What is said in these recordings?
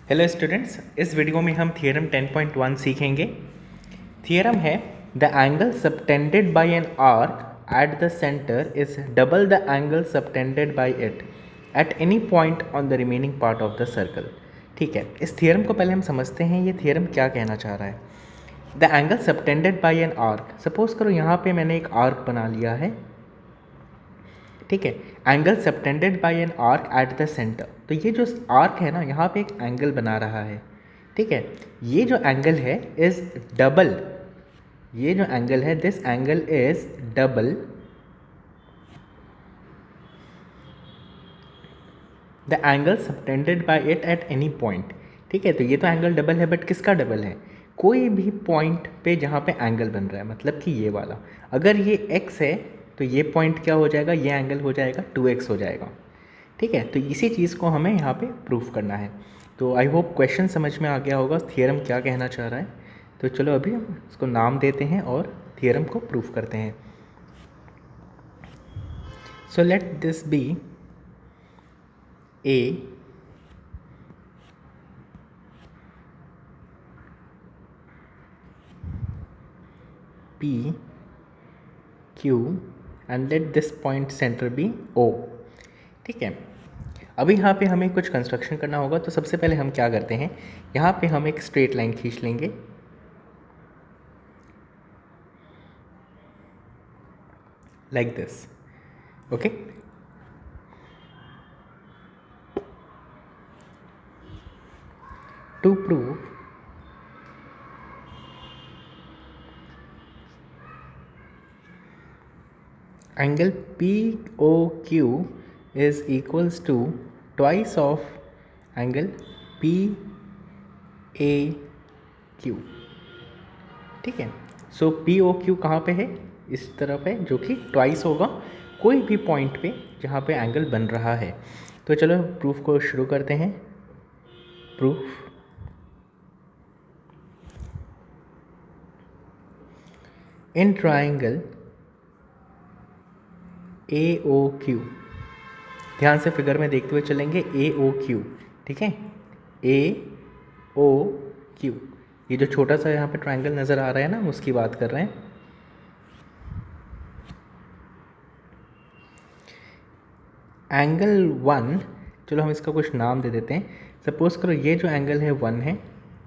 Hello students, इस video में हम थियरम 10.1 सीखेंगे। थियरम है the angle subtended bye an arc at the centre is double the angle subtended bye it at any point on the remaining part of the circle. ठीक है, इस theorem को पहले हम समझते हैं ये थियरम क्या कहना चाह रहा है। The angle subtended bye an arc, suppose करो यहाँ पे मैंने एक आर्क बना लिया है। ठीक है, angle subtended bye an arc at the centre, तो ये जो आर्क है ना यहाँ पे एक एंगल बना रहा है। ठीक है, ये जो एंगल है इज डबल, ये जो एंगल है this angle is double the angle subtended bye it at any point. ठीक है, तो ये तो एंगल डबल है, बट किसका डबल है? कोई भी पॉइंट पे जहाँ पे एंगल बन रहा है, मतलब कि ये वाला। अगर ये x है तो ये पॉइंट क्या हो जाएगा, ये एंगल हो जाएगा 2x हो जाएगा। ठीक है, तो इसी चीज़ को हमें यहाँ पे प्रूफ करना है। तो आई होप क्वेश्चन समझ में आ गया होगा थियरम क्या कहना चाह रहा है। तो चलो अभी हम इसको नाम देते हैं और थियरम को प्रूफ करते हैं। So let this be A P Q and let this point center be O। ठीक है, अभी यहाँ पे हमें कुछ कंस्ट्रक्शन करना होगा। तो सबसे पहले हम क्या करते हैं, यहाँ पे हम एक स्ट्रेट लाइन खींच लेंगे। Like this. Okay, to prove angle POQ is equals to twice of angle PAQ। ठीक है, सो POQ कहाँ पे है? इस तरफ है, जो कि ट्वाइस होगा कोई भी पॉइंट पे जहाँ पे एंगल बन रहा है। तो चलो प्रूफ को शुरू करते हैं। प्रूफ इन ट्राइंगल AOQ, ध्यान से फिगर में देखते हुए चलेंगे। AOQ, ठीक है, AOQ, ये जो छोटा सा यहाँ पे ट्राइंगल नज़र आ रहा है ना, हम उसकी बात कर रहे हैं। एंगल 1, चलो हम इसका कुछ नाम दे देते हैं। सपोज करो ये जो एंगल है 1 है,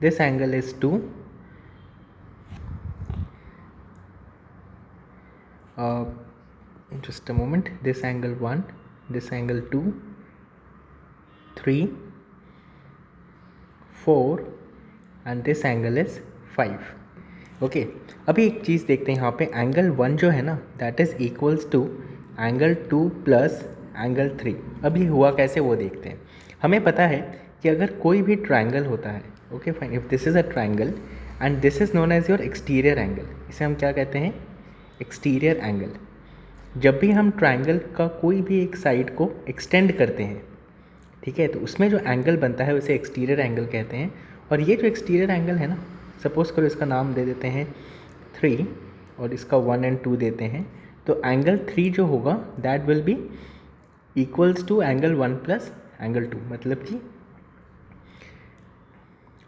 this angle is 2, just a moment, this angle 1, this angle 2, 3, 4 and this angle is 5। Okay, अभी एक चीज़ देखते हैं यहाँ पे। एंगल 1 जो है ना, that is equals to angle 2 plus angle 3। अब ये हुआ कैसे वो देखते हैं। हमें पता है कि अगर कोई भी ट्राइंगल होता है, okay fine, if this is a triangle and this is known as your exterior angle, इसे हम क्या कहते हैं? Exterior angle. जब भी हम ट्राइंगल का कोई भी एक साइड को एक्सटेंड करते हैं, ठीक है, तो उसमें जो एंगल बनता है उसे एक्सटीरियर एंगल कहते हैं। और ये जो एक्सटीरियर एंगल है ना, सपोज करो इसका नाम दे देते हैं 3 और इसका 1 और 2 देते हैं, तो एंगल 3 जो होगा that will be equals to angle 1 plus angle 2, मतलब कि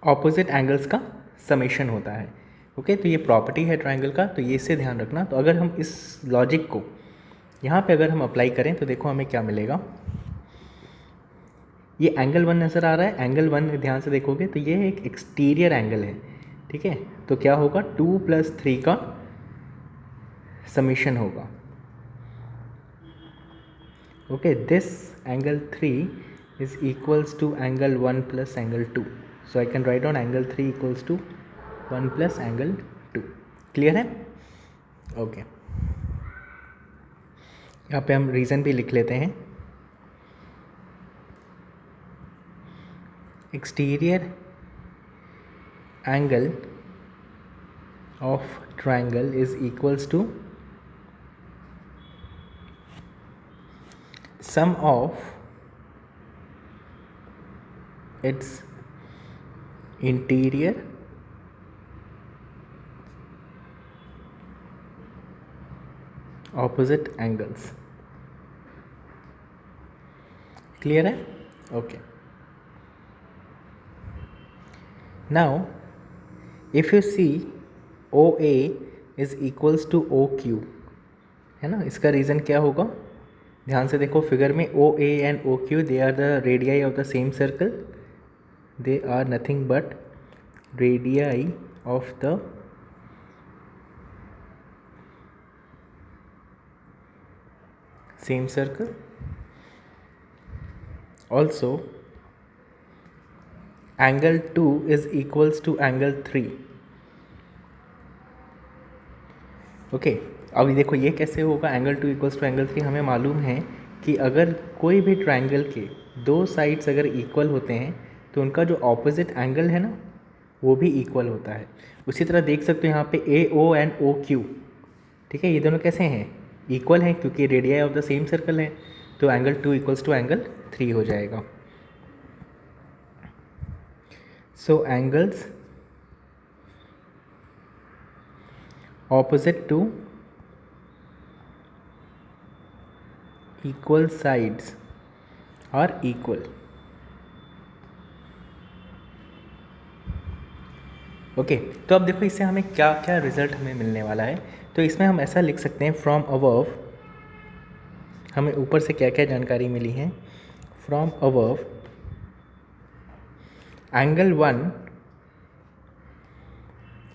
ऑपोजिट एंगल्स का समेशन होता है। ओके, तो ये प्रॉपर्टी है ट्राइंगल का, तो ये इससे ध्यान रखना। तो अगर हम इस लॉजिक को यहाँ पे अगर हम अप्लाई करें तो देखो हमें क्या मिलेगा। ये एंगल 1 नज़र आ रहा है, एंगल 1 ध्यान से देखोगे तो ये एक एक्सटीरियर एंगल है। ठीक है, तो क्या होगा, 2 प्लस 3 का समेशन होगा। Okay, this angle 3 is equals to angle 1 plus angle 2, so I can write down angle 3 equals to 1 plus angle 2। Clear है? ओके, यहाँ पे हम रीज़न भी लिख लेते हैं। Exterior angle of triangle is equals to sum of its interior opposite angles। Clear है? Okay, now if you see O A is equals to O Q, है ना, इसका रीज़न क्या होगा? ध्यान से देखो फिगर में, O A and O Q they are the radii of the same circle, they are nothing but radii of the same circle. Also angle 2 is equals to angle 3. Okay अभी देखो ये कैसे होगा? एंगल 2 इक्वल्स टू एंगल 3, हमें मालूम है कि अगर कोई भी ट्रायंगल के दो साइड्स अगर इक्वल होते हैं तो उनका जो ऑपोजिट एंगल है ना वो भी इक्वल होता है। उसी तरह देख सकते हो यहाँ पे ए ओ एंड ओ क्यू, ठीक है, ये दोनों कैसे हैं? इक्वल हैं क्योंकि radii of the same circle है, तो एंगल 2 इक्वल्स टू एंगल 3 हो जाएगा। सो angles opposite to equal sides are equal. Okay तो अब देखो इससे हमें क्या क्या रिजल्ट हमें मिलने वाला है। तो इसमें हम ऐसा लिख सकते हैं, फ्रॉम अबव हमें ऊपर से क्या क्या जानकारी मिली है। From above angle 1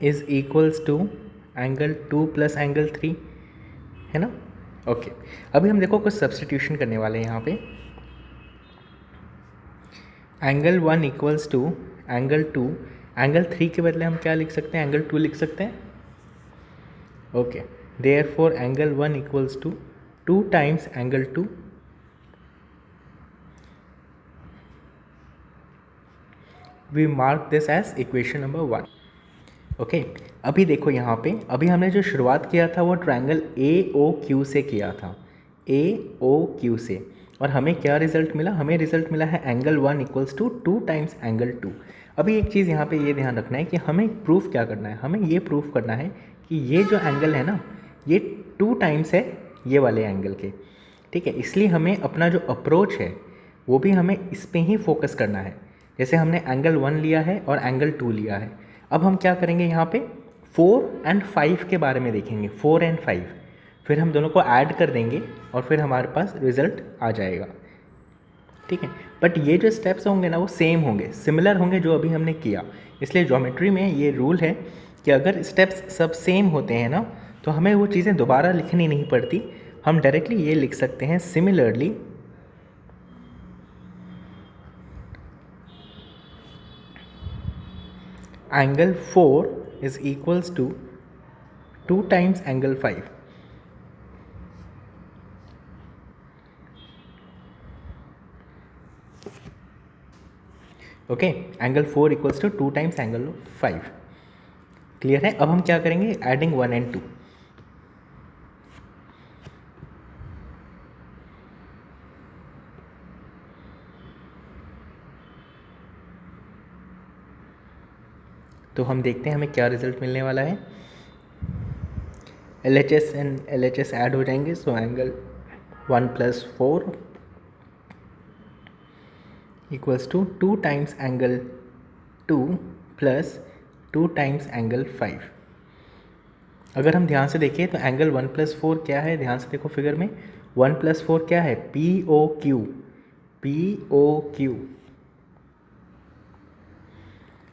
is equals to angle 2 plus angle 3, है ना। ओके अभी हम देखो कुछ सब्स्टिट्यूशन करने वाले हैं यहाँ पे। Angle 1 equals to angle 2, angle 3 के बदले हम क्या लिख सकते हैं? एंगल 2 लिख सकते हैं। Okay therefore angle 1 equals to 2 times angle 2, we mark this as equation number 1। Okay अभी देखो यहाँ पे, अभी हमने जो शुरुआत किया था वो ट्रायंगल ए ओ क्यू से किया था, ए ओ क्यू से, और हमें क्या रिजल्ट मिला? हमें रिजल्ट मिला है angle 1 equals to 2 times angle 2। अभी एक चीज़ यहाँ पे ये ध्यान रखना है कि हमें प्रूफ क्या करना है? हमें ये प्रूफ करना है कि ये जो एंगल है ना ये 2 टाइम्स है ये वाले एंगल के, ठीक है। इसलिए हमें अपना जो अप्रोच है वो भी हमें इस पर ही फोकस करना है। जैसे हमने एंगल 1 लिया है और एंगल 2 लिया है, अब हम क्या करेंगे यहाँ पे 4 एंड 5 के बारे में देखेंगे, 4 एंड 5, फिर हम दोनों को ऐड कर देंगे और फिर हमारे पास रिजल्ट आ जाएगा, ठीक है। बट ये जो स्टेप्स होंगे ना वो सेम होंगे, सिमिलर होंगे जो अभी हमने किया। इसलिए ज्योमेट्री में ये रूल है कि अगर स्टेप्स सब सेम होते हैं ना तो हमें वो चीज़ें दोबारा लिखनी नहीं पड़ती, हम डायरेक्टली ये लिख सकते हैं, similarly angle 4 is equals to 2 times angle 5. Okay angle 4 equals to 2 times angle 5। Clear है? अब हम क्या करेंगे? Adding 1 and 2। तो हम देखते हैं हमें क्या रिजल्ट मिलने वाला है। LHS एंड LHS ऐड हो जाएंगे, so angle 1 plus 4 equals to 2 times angle 2 plus 2 times angle 5। अगर हम ध्यान से देखें तो एंगल 1 प्लस 4 क्या है? ध्यान से देखो फिगर में, 1 प्लस 4 क्या है? POQ, POQ,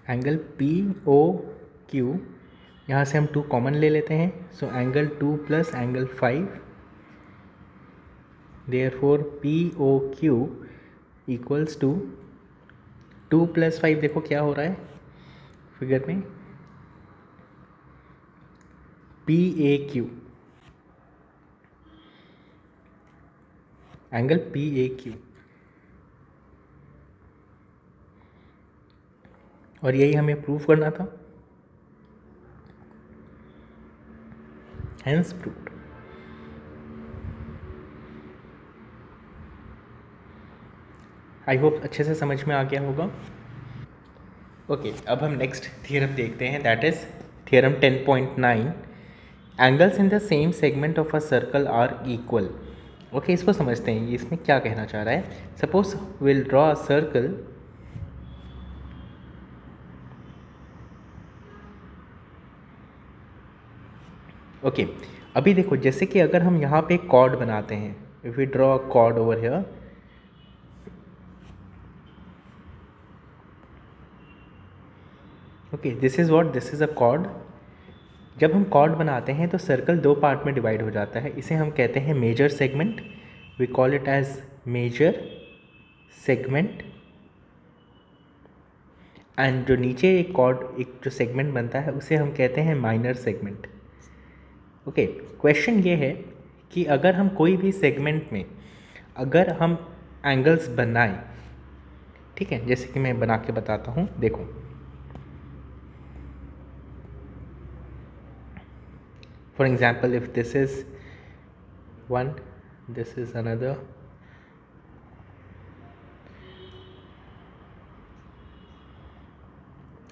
angle POQ। यहाँ से हम 2 कॉमन ले लेते हैं, so angle 2 plus angle 5, therefore POQ equals to 2 plus 5, देखो क्या हो रहा है फिगर में, PAQ, एंगल PAQ। और यही हमें प्रूफ करना था, हेंस प्रूव्ड। आई होप अच्छे से समझ में आ गया होगा। ओके अब हम नेक्स्ट थियरम देखते हैं, that is theorem 10.9, angles in the same segment of a circle are equal. Okay इसको समझते हैं, ये इसमें क्या कहना चाह रहा है। Suppose will draw a circle okay अभी देखो जैसे कि अगर हम यहाँ पे कॉर्ड बनाते हैं, if we draw a chord over here, okay this is what, this is a chord. जब हम कॉर्ड बनाते हैं तो सर्कल दो पार्ट में डिवाइड हो जाता है, इसे हम कहते हैं major segment, we call it as major segment. And जो नीचे एक कॉर्ड एक जो सेगमेंट बनता है उसे हम कहते हैं माइनर सेगमेंट। ओके क्वेश्चन ये है कि अगर हम कोई भी सेगमेंट में अगर हम एंगल्स बनाएं, ठीक है, जैसे कि मैं बना के बताता हूँ, देखो for example if this is one, this is another,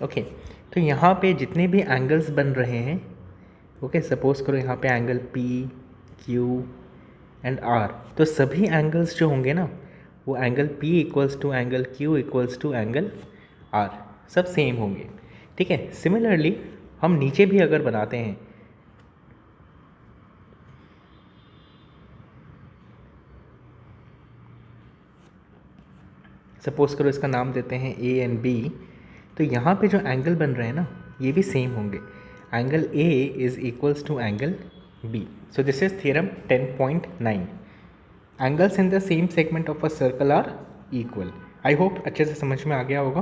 okay तो यहाँ पे जितने भी एंगल्स बन रहे हैं, ओके सपोज करो यहाँ पे angle P, Q and R, तो सभी एंगल्स जो होंगे ना वो angle P equals to angle Q equals to angle R, सब सेम होंगे, ठीक है। सिमिलरली हम नीचे भी अगर बनाते हैं, सपोज करो इसका नाम देते हैं A एंड B, तो यहाँ पे जो एंगल बन रहे हैं ना ये भी सेम होंगे, angle A is equals to angle B। So this is theorem 10.9, angles in the same segment of a circle are equal. I hope अच्छे से समझ में आ गया होगा।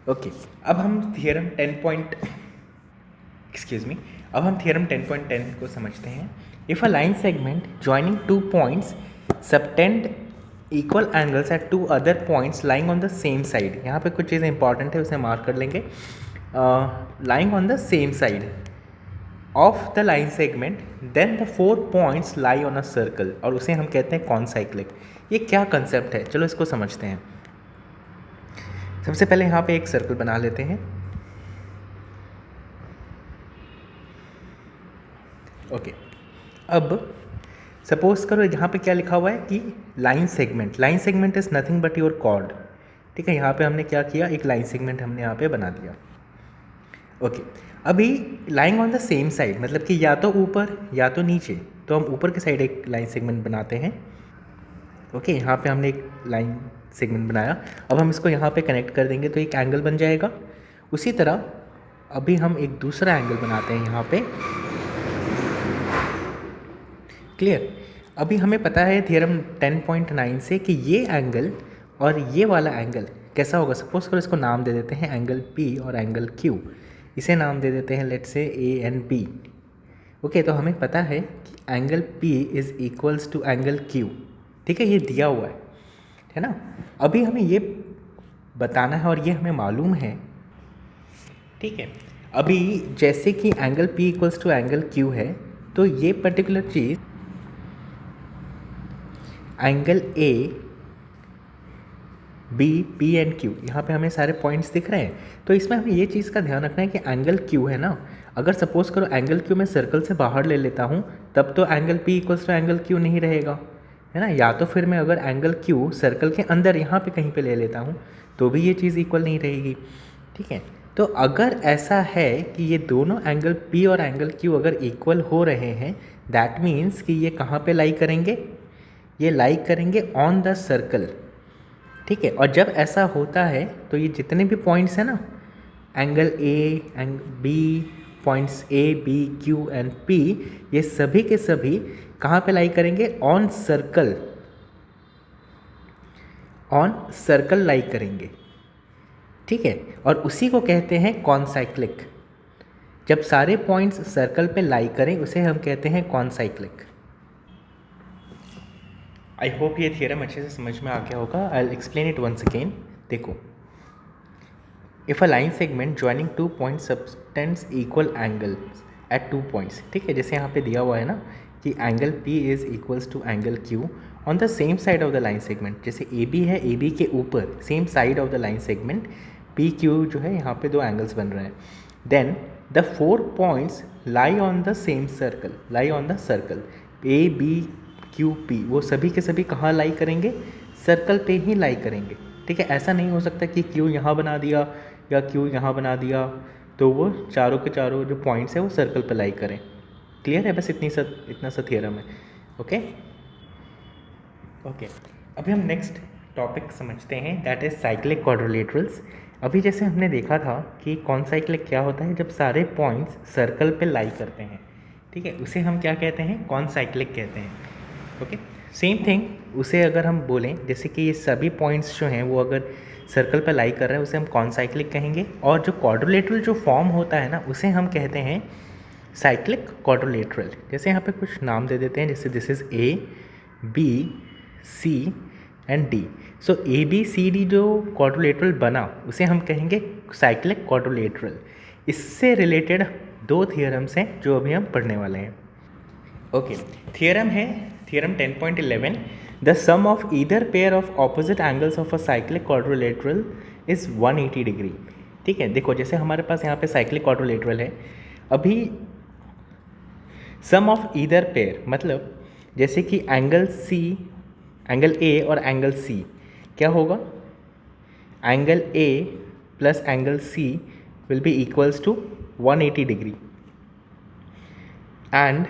ओके अब हम थ्योरम 10.10 को समझते हैं। If a line segment joining two points subtend equal angles at two other points lying on the same side, यहाँ पे कुछ चीज़ें इंपॉर्टेंट है उसे मार्क कर लेंगे। Lying on the same side of the line segment then the 4 points lie on a circle, और उसे हम कहते हैं कॉनसाइक्लिक। ये क्या कंसेप्ट है, चलो इसको समझते हैं। सबसे पहले यहाँ पे एक सर्कल बना लेते हैं। ओके अब सपोज करो यहाँ पे क्या लिखा हुआ है कि line segment is nothing but your chord, ठीक है। यहाँ पे हमने क्या किया, एक लाइन सेगमेंट हमने यहाँ पे बना दिया। ओके अभी lying on the same side मतलब कि या तो ऊपर या तो नीचे, तो हम ऊपर के साइड एक लाइन सेगमेंट बनाते हैं। ओके यहाँ पे हमने एक लाइन सेगमेंट बनाया, अब हम इसको यहाँ पे कनेक्ट कर देंगे तो एक एंगल बन जाएगा। उसी तरह अभी हम एक दूसरा एंगल बनाते हैं यहाँ पे, क्लियर। अभी हमें पता है थ्योरम 10.9 से कि ये एंगल और ये वाला एंगल कैसा होगा। सपोज करो इसको नाम दे देते हैं एंगल P और एंगल Q, इसे नाम दे देते हैं let's say A and B। Okay तो हमें पता है कि angle P is equals to angle Q, ठीक है, ये दिया हुआ है ना। अभी हमें ये बताना है और ये हमें मालूम है, ठीक है। अभी जैसे कि angle P equals to angle Q है, तो ये पर्टिकुलर चीज़ angle A, B, P and Q, यहाँ पे हमें सारे पॉइंट्स दिख रहे हैं, तो इसमें हमें ये चीज़ का ध्यान रखना है कि एंगल Q है ना, अगर सपोज करो एंगल Q मैं सर्कल से बाहर ले लेता हूँ तब तो angle P equals to angle Q नहीं रहेगा, है ना। या तो फिर मैं अगर एंगल Q सर्कल के अंदर यहाँ पे कहीं पे ले लेता हूँ तो भी ये चीज़ इक्वल नहीं रहेगी, ठीक है। तो अगर ऐसा है कि ये दोनों एंगल P और एंगल Q अगर इक्वल हो रहे हैं, दैट मीन्स कि ये कहाँ पे लाई करेंगे, ये लाई करेंगे ऑन द सर्कल, ठीक है। और जब ऐसा होता है तो ये जितने भी पॉइंट्स हैं ना, angle A and B, points A, B, Q and P, ये सभी के सभी कहाँ पे लाई करेंगे, ऑन सर्कल, ऑन सर्कल लाई करेंगे, ठीक है। और उसी को कहते हैं कॉनसाइक्लिक। जब सारे पॉइंट्स सर्कल पे लाई करें उसे हम कहते हैं कॉनसाइक्लिक। आई होप ये थियरम अच्छे से समझ में आ गया होगा। I will explain it once again. देखो, if a line segment joining two point subtends equal angles at 2 points, ठीक है, जैसे यहाँ पे दिया हुआ है ना कि angle P is equals to angle Q on the same side of the line segment. जैसे AB है, AB के ऊपर same side of the line segment PQ जो है, यहाँ पे 2 एंगल्स बन रहे हैं। Then the 4 points lie on the same circle, lie on the circle A, B, Q, P, वो सभी के सभी कहाँ लाई करेंगे, सर्कल पे ही लाई करेंगे, ठीक है। ऐसा नहीं हो सकता कि Q यहाँ बना दिया या Q यहाँ बना दिया तो वो चारों के चारों जो पॉइंट्स है वो सर्कल पे लाई करें, क्लियर है? बस इतना सा थियरम है। ओके ओके, अभी हम नेक्स्ट टॉपिक समझते हैं, दैट इज साइक्लिक क्वाड्रिलेटरल्स। अभी जैसे हमने देखा था कि कौन साइक्लिक क्या होता है, जब सारे पॉइंट्स सर्कल पे लाई करते हैं, ठीक है, उसे हम क्या कहते हैं? कौन साइक्लिक कहते हैं। ओके, सेम थिंग, उसे अगर हम बोलें जैसे कि ये सभी पॉइंट्स जो हैं वो अगर सर्कल पे लाई कर रहे हैं, उसे हम कौन साइक्लिक कहेंगे। और जो क्वाड्रिलेटरल जो फॉर्म होता है ना, उसे हम कहते हैं साइक्लिक क्वाड्रिलेटरल। जैसे यहाँ पे कुछ नाम दे देते हैं, जैसे this is A B C and D. So A B C D जो क्वाड्रिलेटरल बना उसे हम कहेंगे साइक्लिक क्वाड्रिलेटरल। इससे रिलेटेड दो थियरम्स हैं जो अभी हम पढ़ने वाले हैं। ओके, थियरम है theorem 10.11, the sum of either pair of opposite angles of a cyclic quadrilateral is 180 degree. ठीक है, देखो जैसे हमारे पास यहाँ पे साइक्लिक क्वाड्रिलेटरल है, अभी सम ऑफ ईदर पेयर मतलब जैसे कि एंगल ए और एंगल सी क्या होगा? Angle A plus angle C will be equals to 180 degree and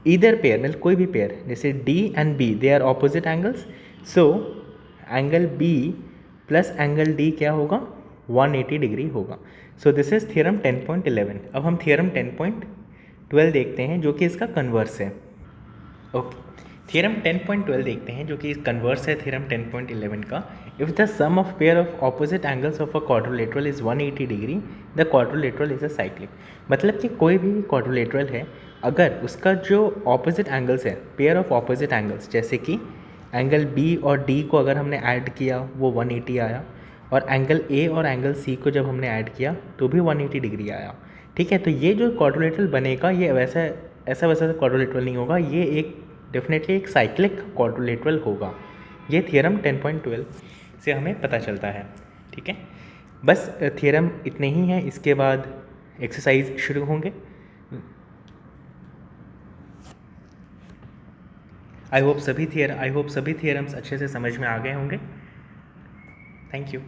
either pair मतलब कोई भी पेयर जैसे D and B they are opposite angles, so angle B plus angle D क्या होगा? 180 degree होगा। So this is theorem 10.11। अब हम theorem 10.12 देखते हैं जो कि इसका कन्वर्स है। ओके, थियरम 10.12 देखते हैं जो कि कन्वर्स है थियरम 10.11 का। If the sum of pair of opposite angles of a quadrilateral is 180 degree, the quadrilateral is a cyclic. मतलब कि कोई भी क्वाड्रिलेटरल है, अगर उसका जो ऑपोजिट एंगल्स है, पेयर ऑफ ऑपोजिट एंगल्स, जैसे कि एंगल बी और डी को अगर हमने ऐड किया वो 180 आया, और एंगल ए और एंगल सी को जब हमने ऐड किया तो भी 180 डिग्री आया। ठीक है, तो ये जो क्वाड्रिलेटरल बनेगा ये ऐसा वैसा क्वाड्रिलेटरल नहीं होगा, ये एक डेफिनेटली एक साइक्लिक क्वाड्रिलेटरल होगा। ये थियरम 10.12 से हमें पता चलता है। ठीक है, बस थियरम इतने ही हैं, इसके बाद एक्सरसाइज शुरू होंगे। आई होप सभी थियरम्स अच्छे से समझ में आ गए होंगे। Thank you.